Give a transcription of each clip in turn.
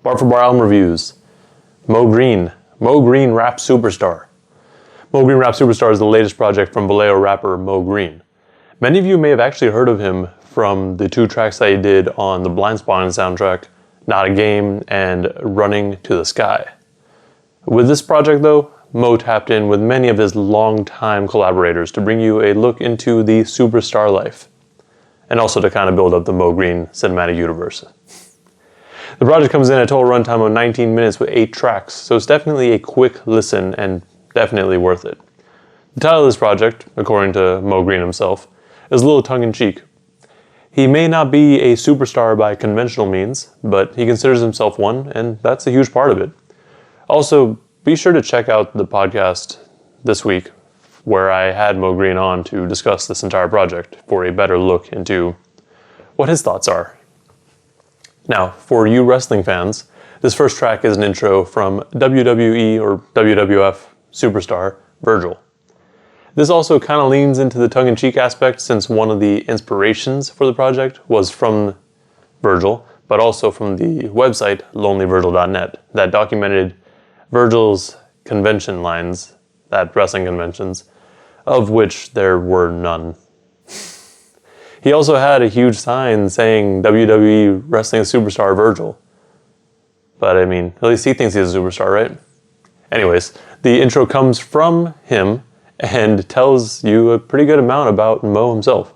Bar for Bar album reviews. Moe Green Rap Superstar. Moe Green Rap Superstar is the latest project from Vallejo rapper Moe Green. Many of you may have actually heard of him from the 2 tracks that he did on the Blindspotting soundtrack, Not a Game and Running to the Sky. With this project though, Moe tapped in with many of his longtime collaborators to bring you a look into the superstar life, and also to kind of build up the Moe Green cinematic universe. The project comes in at a total runtime of 19 minutes with 8 tracks, so it's definitely a quick listen and definitely worth it. The title of this project, according to Moe Green himself, is a little tongue-in-cheek. He may not be a superstar by conventional means, but he considers himself one, and that's a huge part of it. Also, be sure to check out the podcast this week where I had Moe Green on to discuss this entire project for a better look into what his thoughts are. Now, for you wrestling fans, this first track is an intro from WWE or WWF superstar Virgil. This also kind of leans into the tongue-in-cheek aspect since one of the inspirations for the project was from Virgil, but also from the website lonelyvirgil.net that documented Virgil's convention lines at wrestling conventions, of which there were none. He also had a huge sign saying WWE Wrestling Superstar Virgil. But I mean, at least he thinks he's a superstar, right? Anyways, the intro comes from him and tells you a pretty good amount about Moe himself.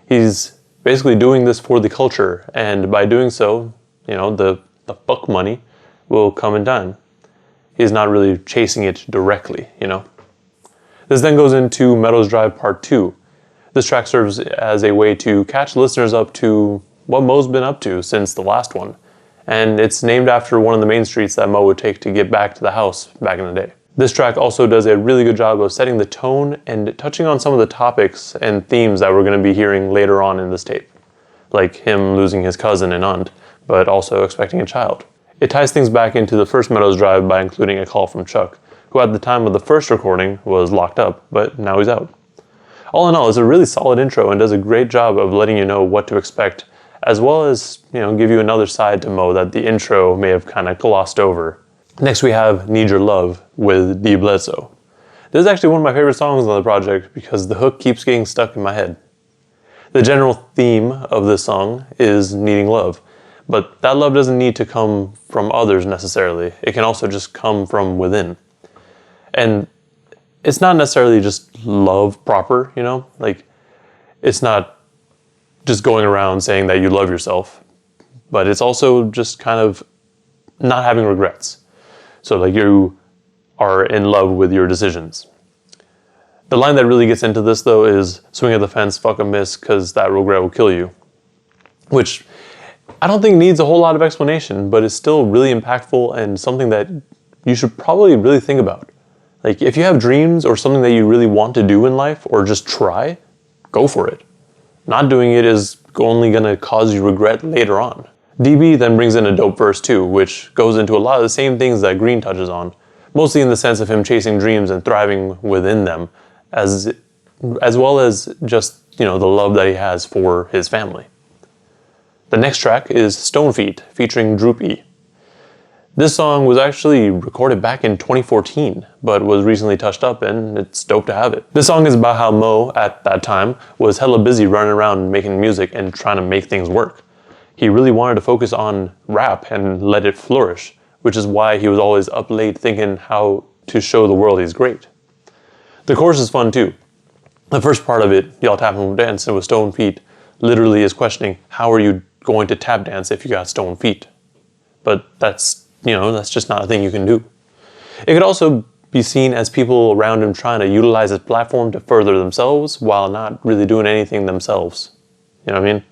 He's basically doing this for the culture, and by doing so, you know, the fuck money will come in time. He's not really chasing it directly, you know. This then goes into Meadows Drive Part 2. This track serves as a way to catch listeners up to what Moe's been up to since the last one, and it's named after one of the main streets that Moe would take to get back to the house back in the day. This track also does a really good job of setting the tone and touching on some of the topics and themes that we're going to be hearing later on in this tape, like him losing his cousin and aunt, but also expecting a child. It ties things back into the first Meadows Drive by including a call from Chuck, who at the time of the first recording was locked up, but now he's out. All in all, it's a really solid intro and does a great job of letting you know what to expect, as well as, you know, give you another side to Moe that the intro may have kind of glossed over. Next we have Need Your Love with D. Bledsoe. This is actually one of my favorite songs on the project because the hook keeps getting stuck in my head. The general theme of this song is needing love, but that love doesn't need to come from others necessarily. It can also just come from within. And it's not necessarily just love proper, you know? Like, it's not just going around saying that you love yourself, but it's also just kind of not having regrets. So like you are in love with your decisions. The line that really gets into this though is swing at the fence, fuck a miss, cause that regret will kill you. Which I don't think needs a whole lot of explanation, but it's still really impactful and something that you should probably really think about. Like, if you have dreams or something that you really want to do in life, or just try, go for it. Not doing it is only gonna cause you regret later on. DB then brings in a dope verse too, which goes into a lot of the same things that Green touches on, mostly in the sense of him chasing dreams and thriving within them, as well as just, you know, the love that he has for his family. The next track is Stone Feet, featuring Droopy. This song was actually recorded back in 2014, but was recently touched up and it's dope to have it. This song is about how Moe, at that time, was hella busy running around making music and trying to make things work. He really wanted to focus on rap and let it flourish, which is why he was always up late thinking how to show the world he's great. The chorus is fun too. The first part of it, y'all tapping dancing with stone feet, literally is questioning how are you going to tap dance if you got stone feet? But that's just not a thing you can do. It could also be seen as people around him trying to utilize his platform to further themselves while not really doing anything themselves. You know what I mean?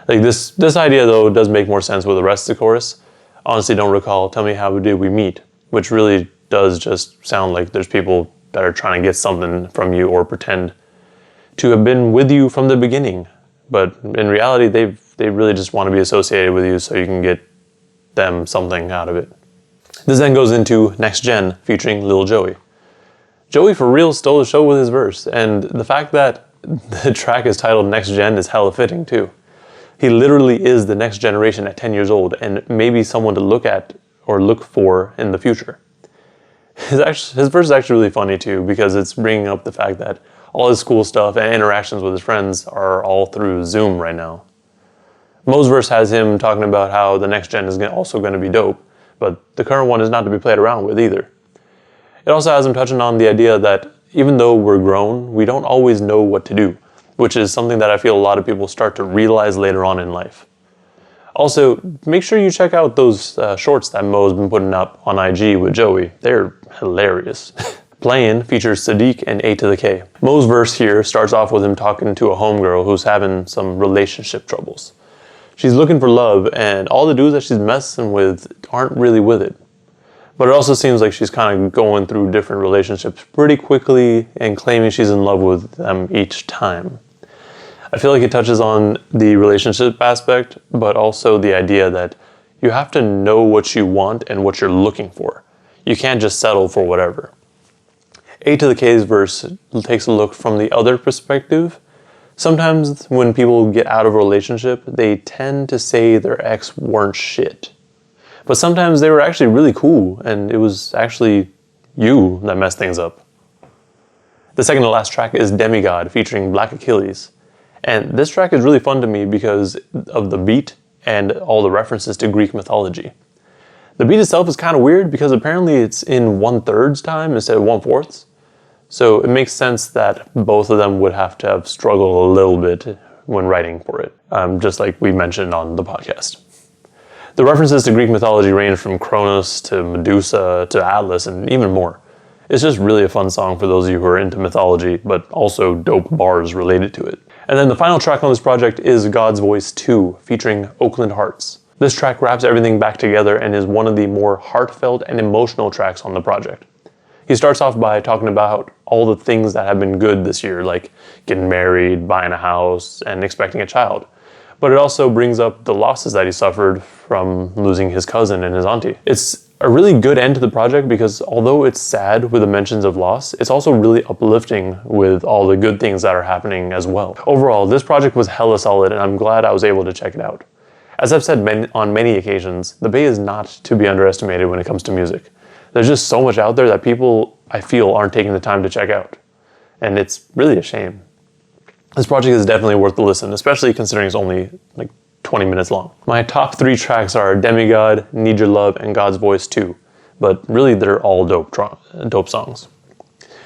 Like this idea though does make more sense with the rest of the chorus. Honestly don't recall, tell me how did we meet? Which really does just sound like there's people that are trying to get something from you or pretend to have been with you from the beginning. But in reality, they really just want to be associated with you so you can get them something out of it. This then goes into Next Gen featuring Lil Joey. Joey for real stole the show with his verse, and the fact that the track is titled Next Gen is hella fitting too. He literally is the next generation at 10 years old, and maybe someone to look at or look for in the future. His verse is actually really funny too, because it's bringing up the fact that all his school stuff and interactions with his friends are all through Zoom right now. Moe's verse has him talking about how the next gen is also going to be dope, but the current one is not to be played around with either. It also has him touching on the idea that even though we're grown, we don't always know what to do, which is something that I feel a lot of people start to realize later on in life. Also, make sure you check out those shorts that Moe's been putting up on IG with Joey. They're hilarious. Playin' features Sadiq and A to the K. Moe's verse here starts off with him talking to a homegirl who's having some relationship troubles. She's looking for love, and all the dudes that she's messing with aren't really with it. But it also seems like she's kind of going through different relationships pretty quickly and claiming she's in love with them each time. I feel like it touches on the relationship aspect, but also the idea that you have to know what you want and what you're looking for. You can't just settle for whatever. A to the K's verse takes a look from the other perspective. Sometimes when people get out of a relationship, they tend to say their ex weren't shit. But sometimes they were actually really cool, and it was actually you that messed things up. The second to last track is Demigod featuring Black Achilles. And this track is really fun to me because of the beat and all the references to Greek mythology. The beat itself is kind of weird because apparently it's in 1/3 time instead of 1/4. So it makes sense that both of them would have to have struggled a little bit when writing for it, just like we mentioned on the podcast. The references to Greek mythology range from Kronos to Medusa to Atlas and even more. It's just really a fun song for those of you who are into mythology, but also dope bars related to it. And then the final track on this project is God's Voice 2, featuring Oakland Hearts. This track wraps everything back together and is one of the more heartfelt and emotional tracks on the project. He starts off by talking about all the things that have been good this year, like getting married, buying a house, and expecting a child. But it also brings up the losses that he suffered from losing his cousin and his auntie. It's a really good end to the project because although it's sad with the mentions of loss, it's also really uplifting with all the good things that are happening as well. Overall, this project was hella solid, and I'm glad I was able to check it out. As I've said on many occasions, the Bay is not to be underestimated when it comes to music. There's just so much out there that people, I feel, aren't taking the time to check out. And it's really a shame. This project is definitely worth the listen, especially considering it's only like 20 minutes long. My top 3 tracks are Demigod, Need Your Love, and God's Voice 2. But really, they're all dope songs.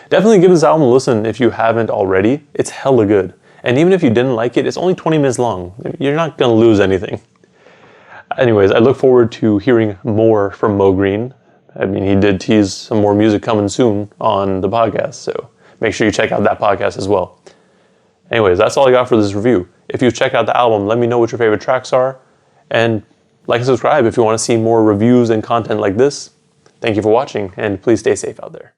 Definitely give this album a listen if you haven't already. It's hella good. And even if you didn't like it, it's only 20 minutes long. You're not gonna lose anything. Anyways, I look forward to hearing more from Moe Green. I mean, he did tease some more music coming soon on the podcast, so make sure you check out that podcast as well. Anyways, that's all I got for this review. If you check out the album, let me know what your favorite tracks are, and like and subscribe if you want to see more reviews and content like this. Thank you for watching, and please stay safe out there.